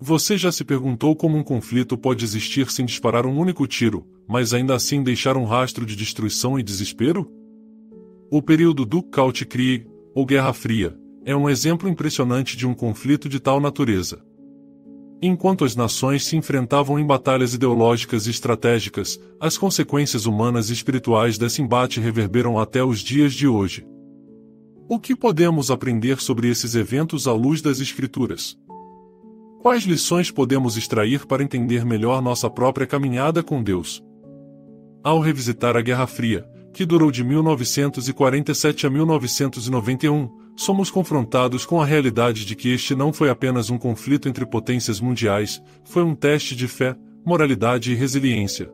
Você já se perguntou como um conflito pode existir sem disparar um único tiro, mas ainda assim deixar um rastro de destruição e desespero? O período do Kalte Krieg, ou Guerra Fria, é um exemplo impressionante de um conflito de tal natureza. Enquanto as nações se enfrentavam em batalhas ideológicas e estratégicas, as consequências humanas e espirituais desse embate reverberam até os dias de hoje. O que podemos aprender sobre esses eventos à luz das Escrituras? Quais lições podemos extrair para entender melhor nossa própria caminhada com Deus? Ao revisitar a Guerra Fria, que durou de 1947 a 1991, somos confrontados com a realidade de que este não foi apenas um conflito entre potências mundiais, foi um teste de fé, moralidade e resiliência.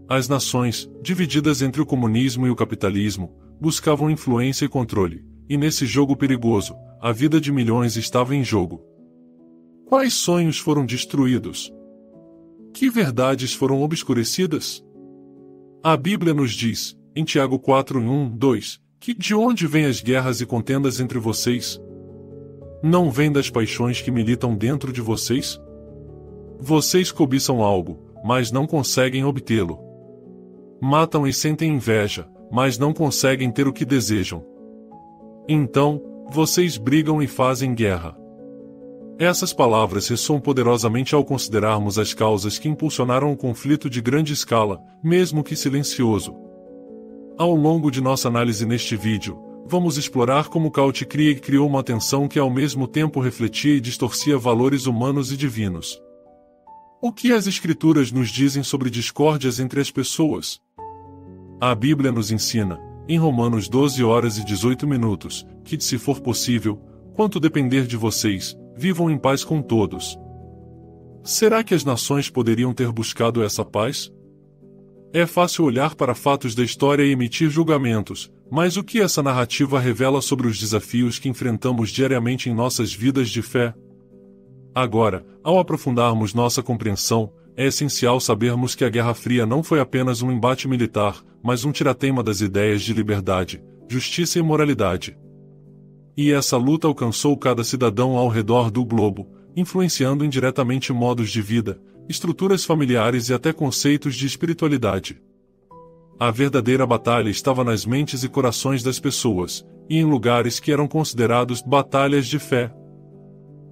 As nações, divididas entre o comunismo e o capitalismo, buscavam influência e controle, e nesse jogo perigoso, a vida de milhões estava em jogo. Quais sonhos foram destruídos? Que verdades foram obscurecidas? A Bíblia nos diz, em Tiago 4:1-2, que de onde vêm as guerras e contendas entre vocês? Não vêm das paixões que militam dentro de vocês? Vocês cobiçam algo, mas não conseguem obtê-lo. Matam e sentem inveja, mas não conseguem ter o que desejam. Então, vocês brigam e fazem guerra. Essas palavras ressoam poderosamente ao considerarmos as causas que impulsionaram o conflito de grande escala, mesmo que silencioso. Ao longo de nossa análise neste vídeo, vamos explorar como Kalte Krieg criou uma tensão que ao mesmo tempo refletia e distorcia valores humanos e divinos. O que as Escrituras nos dizem sobre discórdias entre as pessoas? A Bíblia nos ensina, em Romanos 12:18, que, se for possível, quanto depender de vocês, vivam em paz com todos. Será que as nações poderiam ter buscado essa paz? É fácil olhar para fatos da história e emitir julgamentos, mas o que essa narrativa revela sobre os desafios que enfrentamos diariamente em nossas vidas de fé? Agora, ao aprofundarmos nossa compreensão, é essencial sabermos que a Guerra Fria não foi apenas um embate militar, mas um tirateima das ideias de liberdade, justiça e moralidade. E essa luta alcançou cada cidadão ao redor do globo, influenciando indiretamente modos de vida, estruturas familiares e até conceitos de espiritualidade. A verdadeira batalha estava nas mentes e corações das pessoas, e em lugares que eram considerados batalhas de fé.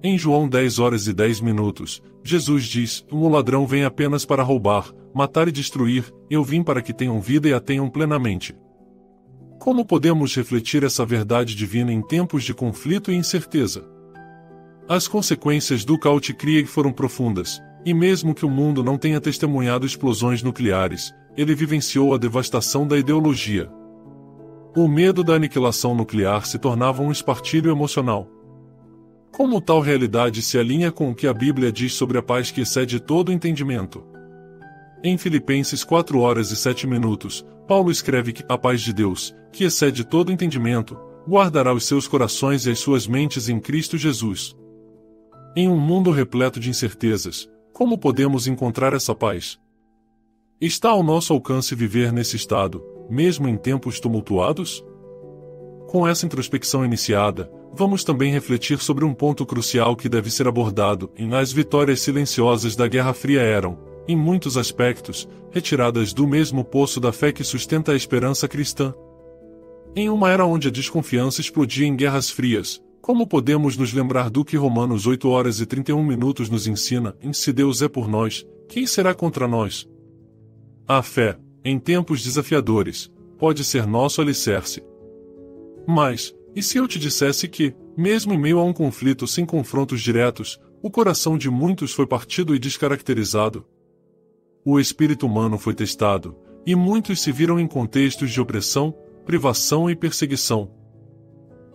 Em João 10:10, Jesus diz: "O ladrão vem apenas para roubar, matar e destruir, eu vim para que tenham vida e a tenham plenamente." Como podemos refletir essa verdade divina em tempos de conflito e incerteza? As consequências do Kalte Krieg foram profundas, e mesmo que o mundo não tenha testemunhado explosões nucleares, ele vivenciou a devastação da ideologia. O medo da aniquilação nuclear se tornava um espartilho emocional. Como tal realidade se alinha com o que a Bíblia diz sobre a paz que excede todo entendimento? Em Filipenses 4:07, Paulo escreve que a paz de Deus, que excede todo entendimento, guardará os seus corações e as suas mentes em Cristo Jesus. Em um mundo repleto de incertezas, como podemos encontrar essa paz? Está ao nosso alcance viver nesse estado, mesmo em tempos tumultuados? Com essa introspecção iniciada, vamos também refletir sobre um ponto crucial que deve ser abordado. As vitórias silenciosas da Guerra Fria eram, em muitos aspectos, retiradas do mesmo poço da fé que sustenta a esperança cristã. Em uma era onde a desconfiança explodia em guerras frias, como podemos nos lembrar do que Romanos 8:31 nos ensina: se Deus é por nós, quem será contra nós? A fé, em tempos desafiadores, pode ser nosso alicerce. Mas, e se eu te dissesse que, mesmo em meio a um conflito sem confrontos diretos, o coração de muitos foi partido e descaracterizado? O espírito humano foi testado, e muitos se viram em contextos de opressão, privação e perseguição.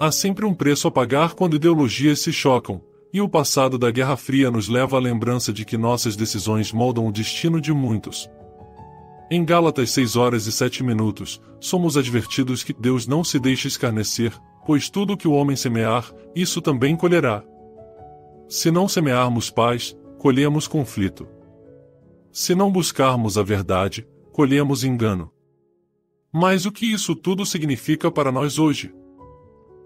Há sempre um preço a pagar quando ideologias se chocam, e o passado da Guerra Fria nos leva à lembrança de que nossas decisões moldam o destino de muitos. Em Gálatas 6:07, somos advertidos que Deus não se deixa escarnecer, pois tudo o que o homem semear, isso também colherá. Se não semearmos paz, colhemos conflito. Se não buscarmos a verdade, colhemos engano. Mas o que isso tudo significa para nós hoje?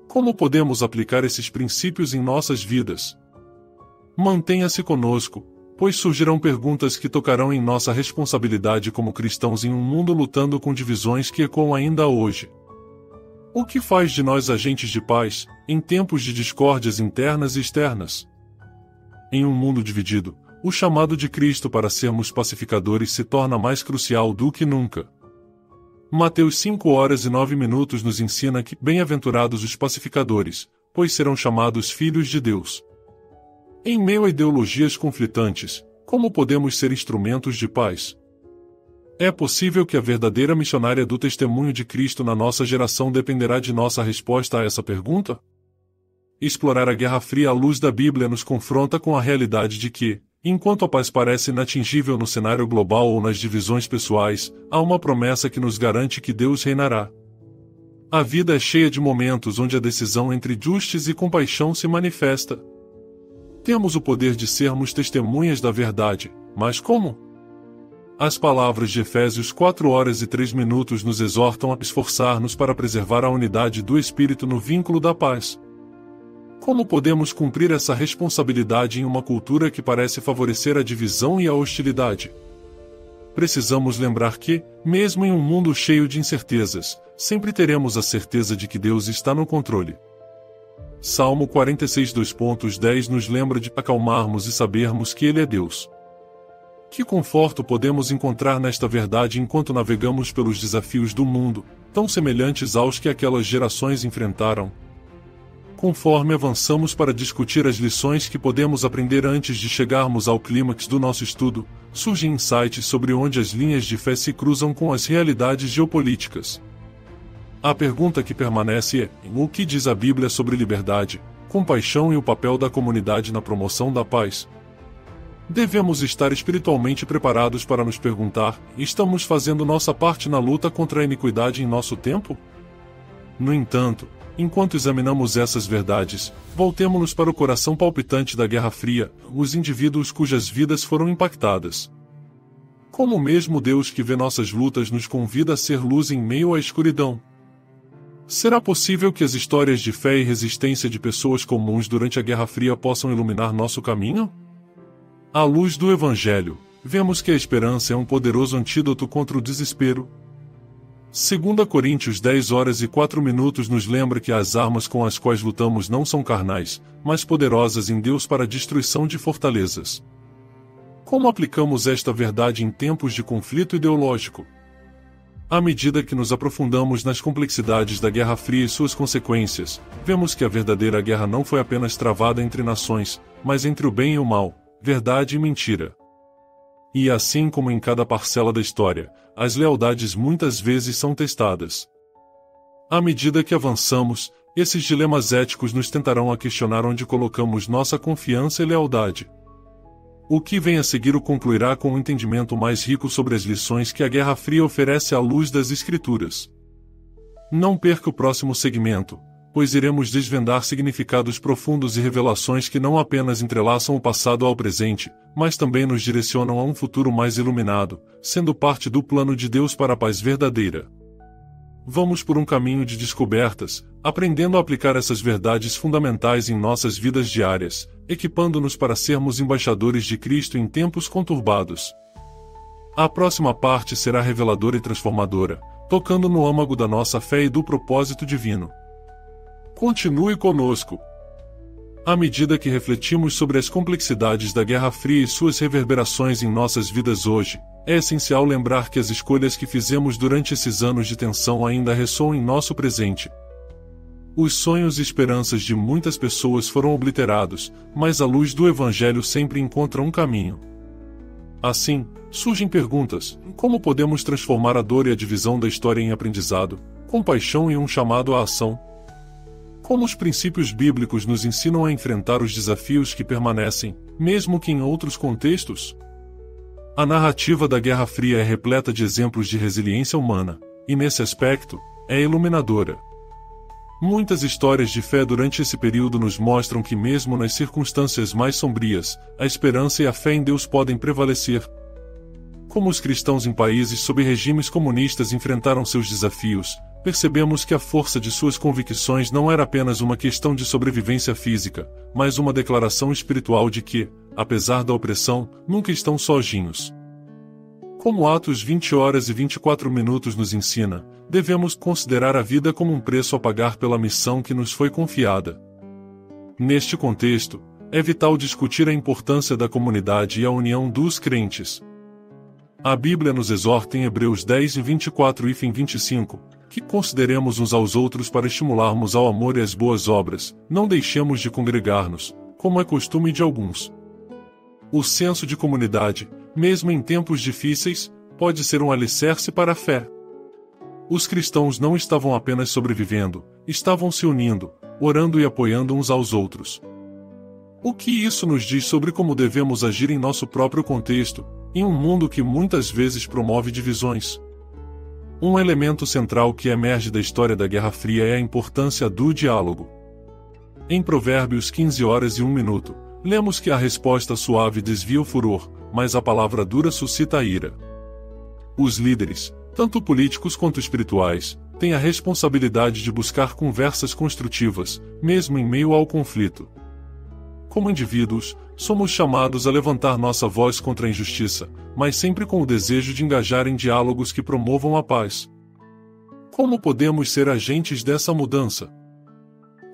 Como podemos aplicar esses princípios em nossas vidas? Mantenha-se conosco, pois surgirão perguntas que tocarão em nossa responsabilidade como cristãos em um mundo lutando com divisões que ecoam ainda hoje. O que faz de nós agentes de paz, em tempos de discórdias internas e externas? Em um mundo dividido, o chamado de Cristo para sermos pacificadores se torna mais crucial do que nunca. Mateus 5:09 nos ensina que bem-aventurados os pacificadores, pois serão chamados filhos de Deus. Em meio a ideologias conflitantes, como podemos ser instrumentos de paz? É possível que a verdadeira missionária do testemunho de Cristo na nossa geração dependerá de nossa resposta a essa pergunta? Explorar a Guerra Fria à luz da Bíblia nos confronta com a realidade de que, enquanto a paz parece inatingível no cenário global ou nas divisões pessoais, há uma promessa que nos garante que Deus reinará. A vida é cheia de momentos onde a decisão entre justiça e compaixão se manifesta. Temos o poder de sermos testemunhas da verdade, mas como? As palavras de Efésios 4:03 nos exortam a esforçar-nos para preservar a unidade do Espírito no vínculo da paz. Como podemos cumprir essa responsabilidade em uma cultura que parece favorecer a divisão e a hostilidade? Precisamos lembrar que, mesmo em um mundo cheio de incertezas, sempre teremos a certeza de que Deus está no controle. Salmo 46:2.10 nos lembra de acalmarmos e sabermos que Ele é Deus. Que conforto podemos encontrar nesta verdade enquanto navegamos pelos desafios do mundo, tão semelhantes aos que aquelas gerações enfrentaram? Conforme avançamos para discutir as lições que podemos aprender antes de chegarmos ao clímax do nosso estudo, surgem insights sobre onde as linhas de fé se cruzam com as realidades geopolíticas. A pergunta que permanece é: o que diz a Bíblia sobre liberdade, compaixão e o papel da comunidade na promoção da paz? Devemos estar espiritualmente preparados para nos perguntar: estamos fazendo nossa parte na luta contra a iniquidade em nosso tempo? No entanto, enquanto examinamos essas verdades, voltemo-nos para o coração palpitante da Guerra Fria, os indivíduos cujas vidas foram impactadas. Como o mesmo Deus que vê nossas lutas nos convida a ser luz em meio à escuridão? Será possível que as histórias de fé e resistência de pessoas comuns durante a Guerra Fria possam iluminar nosso caminho? À luz do Evangelho, vemos que a esperança é um poderoso antídoto contra o desespero. 2 Coríntios 10:04 nos lembra que as armas com as quais lutamos não são carnais, mas poderosas em Deus para a destruição de fortalezas. Como aplicamos esta verdade em tempos de conflito ideológico? À medida que nos aprofundamos nas complexidades da Guerra Fria e suas consequências, vemos que a verdadeira guerra não foi apenas travada entre nações, mas entre o bem e o mal, verdade e mentira. E assim como em cada parcela da história, as lealdades muitas vezes são testadas. À medida que avançamos, esses dilemas éticos nos tentarão a questionar onde colocamos nossa confiança e lealdade. O que vem a seguir o concluirá com um entendimento mais rico sobre as lições que a Guerra Fria oferece à luz das Escrituras. Não perca o próximo segmento, pois iremos desvendar significados profundos e revelações que não apenas entrelaçam o passado ao presente, mas também nos direcionam a um futuro mais iluminado, sendo parte do plano de Deus para a paz verdadeira. Vamos por um caminho de descobertas, aprendendo a aplicar essas verdades fundamentais em nossas vidas diárias, equipando-nos para sermos embaixadores de Cristo em tempos conturbados. A próxima parte será reveladora e transformadora, tocando no âmago da nossa fé e do propósito divino. Continue conosco. À medida que refletimos sobre as complexidades da Guerra Fria e suas reverberações em nossas vidas hoje, é essencial lembrar que as escolhas que fizemos durante esses anos de tensão ainda ressoam em nosso presente. Os sonhos e esperanças de muitas pessoas foram obliterados, mas a luz do Evangelho sempre encontra um caminho. Assim, surgem perguntas: como podemos transformar a dor e a divisão da história em aprendizado, compaixão e um chamado à ação? Como os princípios bíblicos nos ensinam a enfrentar os desafios que permanecem, mesmo que em outros contextos? A narrativa da Guerra Fria é repleta de exemplos de resiliência humana, e nesse aspecto, é iluminadora. Muitas histórias de fé durante esse período nos mostram que mesmo nas circunstâncias mais sombrias, a esperança e a fé em Deus podem prevalecer. Como os cristãos em países sob regimes comunistas enfrentaram seus desafios, percebemos que a força de suas convicções não era apenas uma questão de sobrevivência física, mas uma declaração espiritual de que, apesar da opressão, nunca estão sozinhos. Como Atos 20 horas e 24 minutos nos ensina, devemos considerar a vida como um preço a pagar pela missão que nos foi confiada. Neste contexto, é vital discutir a importância da comunidade e a união dos crentes. A Bíblia nos exorta em Hebreus 10 e 24 e 25, que consideremos uns aos outros para estimularmos ao amor e às boas obras, não deixemos de congregar-nos, como é costume de alguns. O senso de comunidade, mesmo em tempos difíceis, pode ser um alicerce para a fé. Os cristãos não estavam apenas sobrevivendo, estavam se unindo, orando e apoiando uns aos outros. O que isso nos diz sobre como devemos agir em nosso próprio contexto, em um mundo que muitas vezes promove divisões? Um elemento central que emerge da história da Guerra Fria é a importância do diálogo. Em Provérbios 15 horas e 1 minuto, lemos que a resposta suave desvia o furor, mas a palavra dura suscita a ira. Os líderes, tanto políticos quanto espirituais, têm a responsabilidade de buscar conversas construtivas, mesmo em meio ao conflito. Como indivíduos, somos chamados a levantar nossa voz contra a injustiça, mas sempre com o desejo de engajar em diálogos que promovam a paz. Como podemos ser agentes dessa mudança?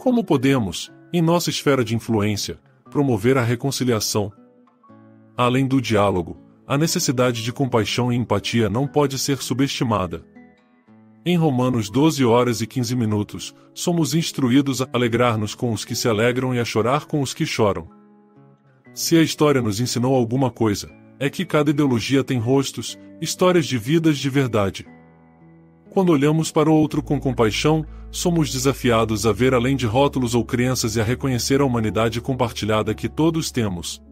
Como podemos, em nossa esfera de influência, promover a reconciliação? Além do diálogo, a necessidade de compaixão e empatia não pode ser subestimada. Em Romanos 12 horas e 15 minutos, somos instruídos a alegrar-nos com os que se alegram e a chorar com os que choram. Se a história nos ensinou alguma coisa, é que cada ideologia tem rostos, histórias de vidas de verdade. Quando olhamos para o outro com compaixão, somos desafiados a ver além de rótulos ou crenças e a reconhecer a humanidade compartilhada que todos temos.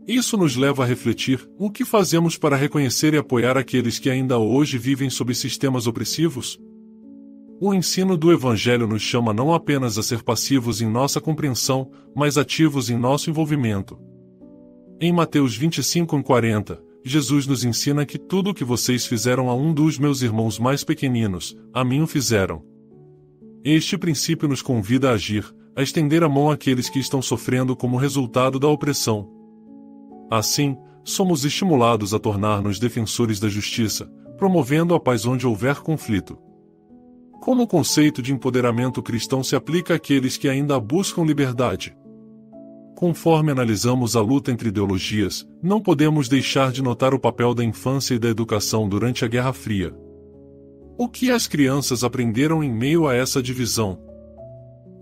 Isso nos leva a refletir: o que fazemos para reconhecer e apoiar aqueles que ainda hoje vivem sob sistemas opressivos? O ensino do Evangelho nos chama não apenas a ser passivos em nossa compreensão, mas ativos em nosso envolvimento. Em Mateus 25:40, Jesus nos ensina que tudo o que vocês fizeram a um dos meus irmãos mais pequeninos, a mim o fizeram. Este princípio nos convida a agir, a estender a mão àqueles que estão sofrendo como resultado da opressão. Assim, somos estimulados a tornar-nos defensores da justiça, promovendo a paz onde houver conflito. Como o conceito de empoderamento cristão se aplica àqueles que ainda buscam liberdade? Conforme analisamos a luta entre ideologias, não podemos deixar de notar o papel da infância e da educação durante a Guerra Fria. O que as crianças aprenderam em meio a essa divisão?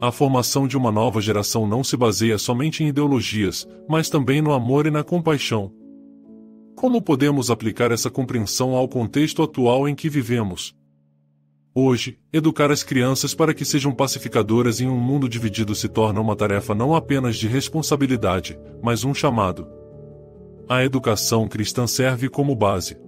A formação de uma nova geração não se baseia somente em ideologias, mas também no amor e na compaixão. Como podemos aplicar essa compreensão ao contexto atual em que vivemos? Hoje, educar as crianças para que sejam pacificadoras em um mundo dividido se torna uma tarefa não apenas de responsabilidade, mas um chamado. A educação cristã serve como base.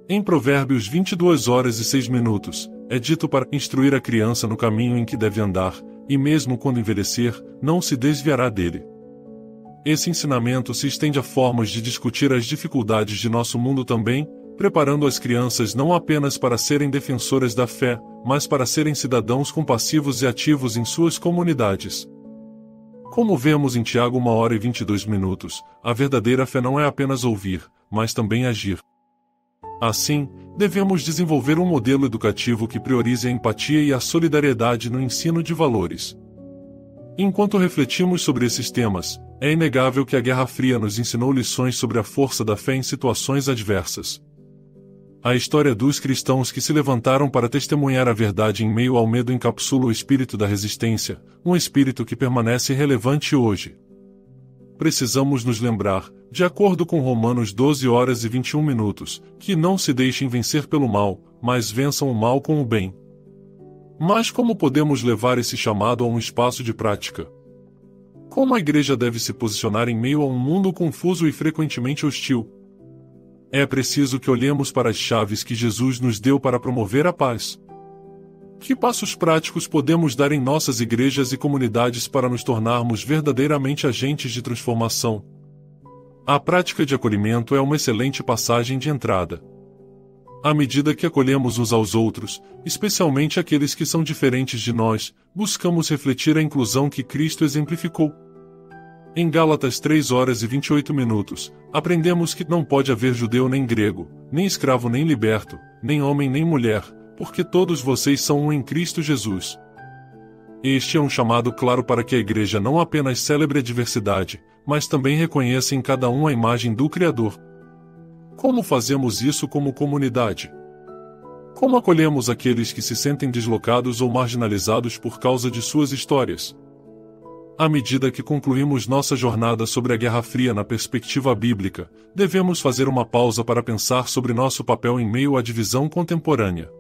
Em Provérbios 22 horas e 6 minutos, é dito para instruir a criança no caminho em que deve andar, e mesmo quando envelhecer, não se desviará dele. Esse ensinamento se estende a formas de discutir as dificuldades de nosso mundo também, preparando as crianças não apenas para serem defensoras da fé, mas para serem cidadãos compassivos e ativos em suas comunidades. Como vemos em Tiago 1 hora e 22 minutos, a verdadeira fé não é apenas ouvir, mas também agir. Assim, devemos desenvolver um modelo educativo que priorize a empatia e a solidariedade no ensino de valores. Enquanto refletimos sobre esses temas, é inegável que a Guerra Fria nos ensinou lições sobre a força da fé em situações adversas. A história dos cristãos que se levantaram para testemunhar a verdade em meio ao medo encapsula o espírito da resistência, um espírito que permanece relevante hoje. Precisamos nos lembrar, de acordo com Romanos 12 horas e 21 minutos, que não se deixem vencer pelo mal, mas vençam o mal com o bem. Mas como podemos levar esse chamado a um espaço de prática? Como a igreja deve se posicionar em meio a um mundo confuso e frequentemente hostil? É preciso que olhemos para as chaves que Jesus nos deu para promover a paz. Que passos práticos podemos dar em nossas igrejas e comunidades para nos tornarmos verdadeiramente agentes de transformação? A prática de acolhimento é uma excelente passagem de entrada. À medida que acolhemos uns aos outros, especialmente aqueles que são diferentes de nós, buscamos refletir a inclusão que Cristo exemplificou. Em Gálatas 3h28, aprendemos que não pode haver judeu nem grego, nem escravo nem liberto, nem homem nem mulher, porque todos vocês são um em Cristo Jesus. Este é um chamado claro para que a Igreja não apenas celebre a diversidade, mas também reconheça em cada um a imagem do Criador. Como fazemos isso como comunidade? Como acolhemos aqueles que se sentem deslocados ou marginalizados por causa de suas histórias? À medida que concluímos nossa jornada sobre a Guerra Fria na perspectiva bíblica, devemos fazer uma pausa para pensar sobre nosso papel em meio à divisão contemporânea.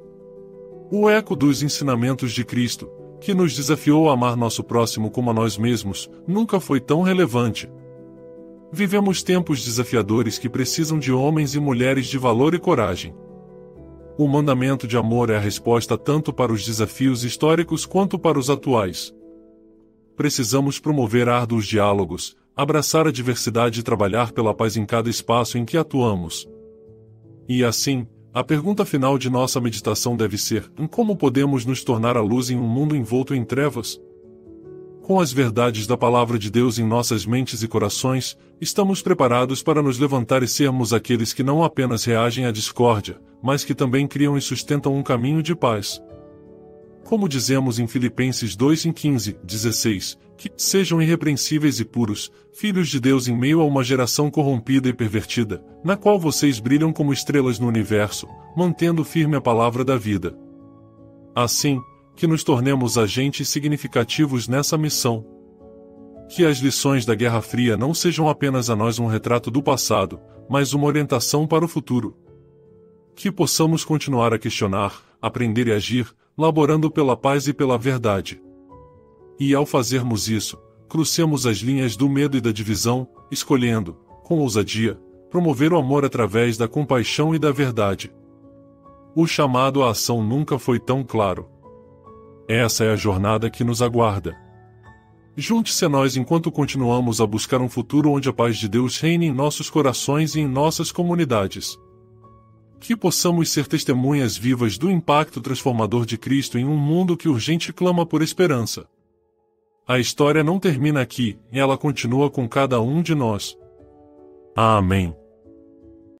O eco dos ensinamentos de Cristo, que nos desafiou a amar nosso próximo como a nós mesmos, nunca foi tão relevante. Vivemos tempos desafiadores que precisam de homens e mulheres de valor e coragem. O mandamento de amor é a resposta tanto para os desafios históricos quanto para os atuais. Precisamos promover árduos diálogos, abraçar a diversidade e trabalhar pela paz em cada espaço em que atuamos. E assim, a pergunta final de nossa meditação deve ser: como podemos nos tornar a luz em um mundo envolto em trevas? Com as verdades da Palavra de Deus em nossas mentes e corações, estamos preparados para nos levantar e sermos aqueles que não apenas reagem à discórdia, mas que também criam e sustentam um caminho de paz. Como dizemos em Filipenses 2:15-16, que sejam irrepreensíveis e puros, filhos de Deus em meio a uma geração corrompida e pervertida, na qual vocês brilham como estrelas no universo, mantendo firme a palavra da vida. Assim, que nos tornemos agentes significativos nessa missão. Que as lições da Guerra Fria não sejam apenas a nós um retrato do passado, mas uma orientação para o futuro. Que possamos continuar a questionar, aprender e agir, laborando pela paz e pela verdade. E ao fazermos isso, crucemos as linhas do medo e da divisão, escolhendo, com ousadia, promover o amor através da compaixão e da verdade. O chamado à ação nunca foi tão claro. Essa é a jornada que nos aguarda. Junte-se a nós enquanto continuamos a buscar um futuro onde a paz de Deus reine em nossos corações e em nossas comunidades. Que possamos ser testemunhas vivas do impacto transformador de Cristo em um mundo que urgente clama por esperança. A história não termina aqui, ela continua com cada um de nós. Amém.